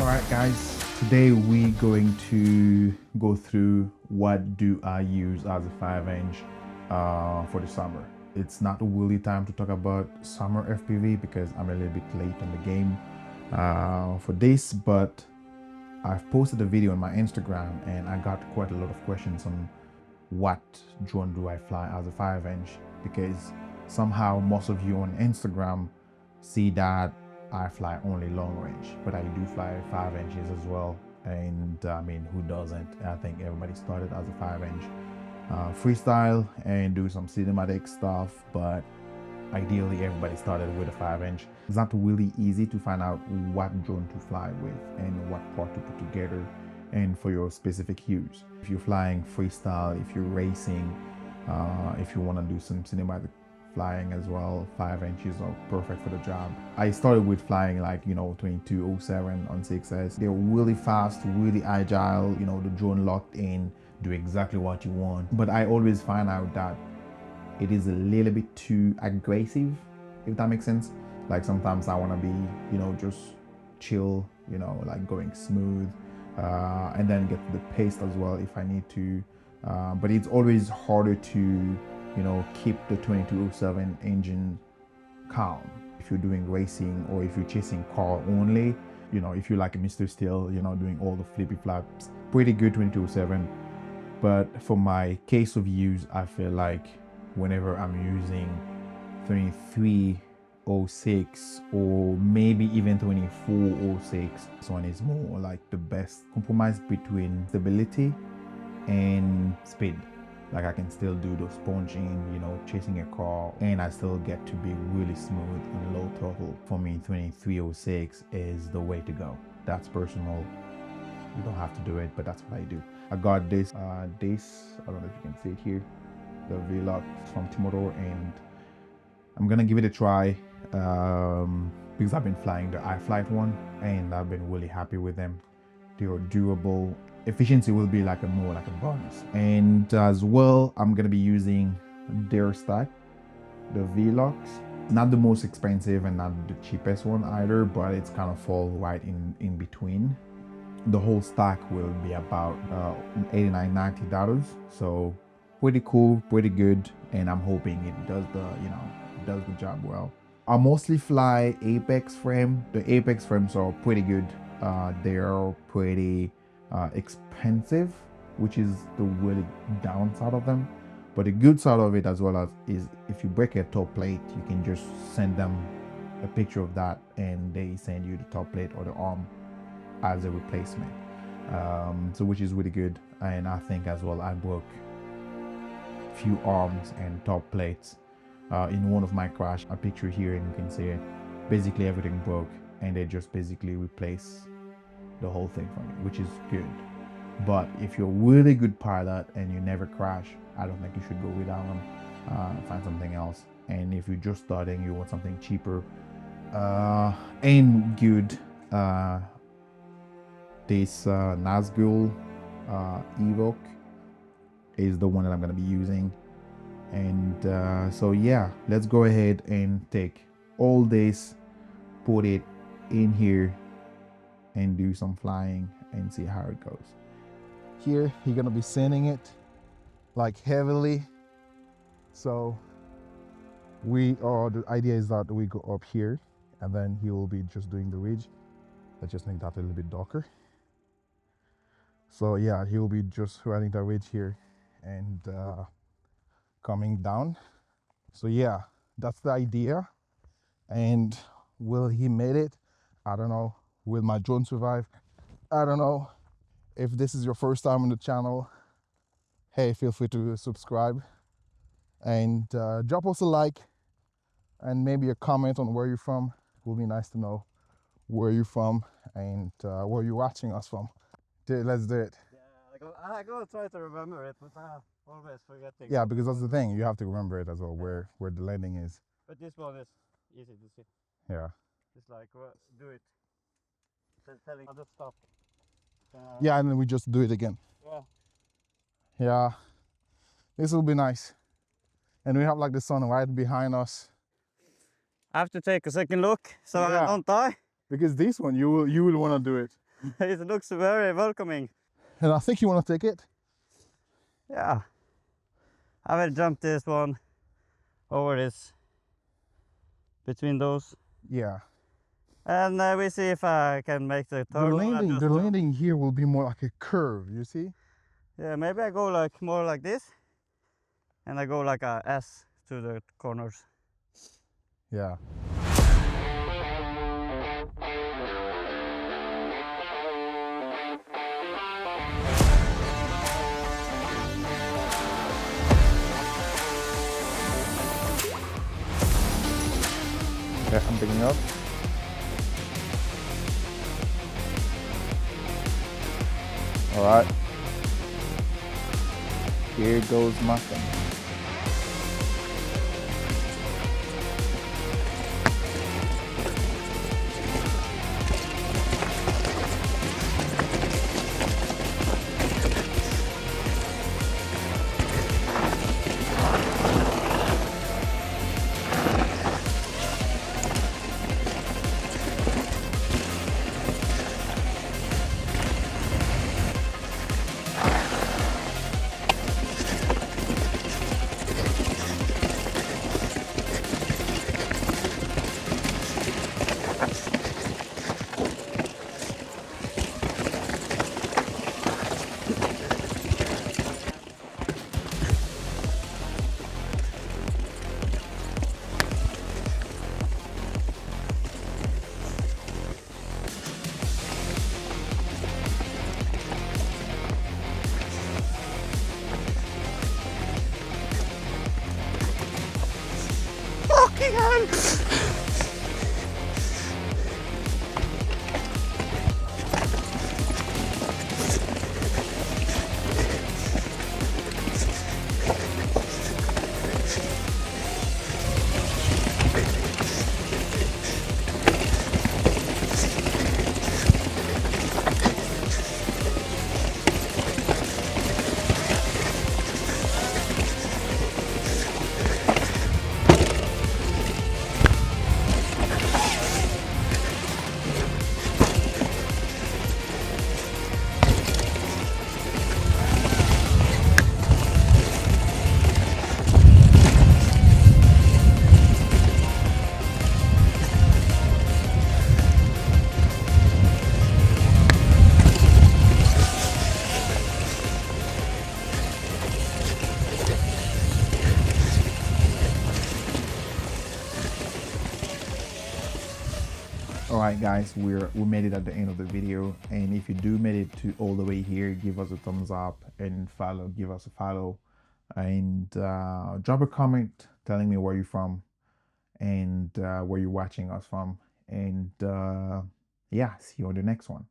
Alright guys, today we're going to go through what do I use as a 5-inch for the summer. It's not really time to talk about summer FPV because I'm a little bit late in the game for this, but I've posted a video on my Instagram and I got quite a lot of questions on what drone do I fly as a 5-inch, because somehow most of you on Instagram see that I fly only long range, but I do fly 5 inches as well. And I mean, who doesn't? I think everybody started as a 5-inch freestyle and do some cinematic stuff, but ideally everybody started with a 5-inch. It's not really easy to find out what drone to fly with and what part to put together and for your specific use. If you're flying freestyle, if you're racing, if you want to do some cinematic flying as well, 5 inches are perfect for the job. I started with flying like, 2207 on 6S. They're really fast, really agile, the drone locked in, do exactly what you want. But I always find out that it is a little bit too aggressive, if that makes sense. Like sometimes I want to be, just chill, like going smooth, and then get the pace as well if I need to. But it's always harder to keep the 2207 engine calm if you're doing racing or if you're chasing car only. If you're like a Mr. Steel, doing all the flippy flaps, pretty good 2207. But for my case of use, I feel like whenever I'm using 2306 or maybe even 2406, this one is more like the best compromise between stability and speed. Like I can still do those punching, chasing a car, and I still get to be really smooth and low throttle. For me, 2306 is the way to go. That's personal. You don't have to do it, but that's what I do. I got this, I don't know if you can see it here, the Velox from Timotoro, and I'm gonna give it a try because I've been flying the iFlight one, and I've been really happy with them. They are durable. Efficiency will be more like a bonus. And as well, I'm gonna be using their stack, the Velox. Not the most expensive and not the cheapest one either, but it's kind of fall right in between. The whole stack will be about $89, $90. So pretty cool, pretty good, and I'm hoping it does the job well. I mostly fly Apex frame. The Apex frames are pretty good. They're pretty expensive, which is the really downside of them. But the good side of it as well is if you break a top plate, you can just send them a picture of that and they send you the top plate or the arm as a replacement. So which is really good. And I think as well I broke a few arms and top plates in one of my crash. A picture here and you can see it. Basically everything broke and they just basically replace the whole thing for me, which is good. But if you're a really good pilot and you never crash, I don't think you should go with that one. Find something else. And if you're just starting, you want something cheaper and good, this Nazgul Evoke is the one that I'm going to be using. And so yeah, let's go ahead and take all this, put it in here and do some flying and see how it goes. Here you're gonna be sanding it like heavily, so the idea is that we go up here and then he will be just doing the ridge. Let's just make that a little bit darker. So yeah, he will be just running the ridge here and coming down. So yeah, that's the idea. And will he make it? I don't know. Will my drone survive? I don't know. If this is your first time on the channel, hey, feel free to subscribe and drop us a like and maybe a comment on where you're from. It will be nice to know where you're from and where you're watching us from. Dude, let's do it. Yeah, I go try to remember it, but I always forget things. Yeah, because that's the thing. You have to remember it as well, where the landing is. But this one is easy to see. Yeah. It's like, do it. Telling other stuff. Yeah, and then we just do it again. Yeah. Yeah. This will be nice. And we have like the sun right behind us. I have to take a second look so Yeah. I don't die. Because this one, you will want to do it. It looks very welcoming. And I think you want to take it. Yeah. I will jump this one over this, between those. Yeah. And we see if I can make the The turn. landing here will be more like a curve, you see? Yeah, maybe I go like more like this, and I go like a S to the corners. Yeah. Okay, I'm picking up. All right. Here goes my thing. Fucking hell! Alright guys, we made it at the end of the video, and if you do made it to all the way here, give us a thumbs up and give us a follow, and drop a comment telling me where you're from and where you're watching us from, and yeah, see you on the next one.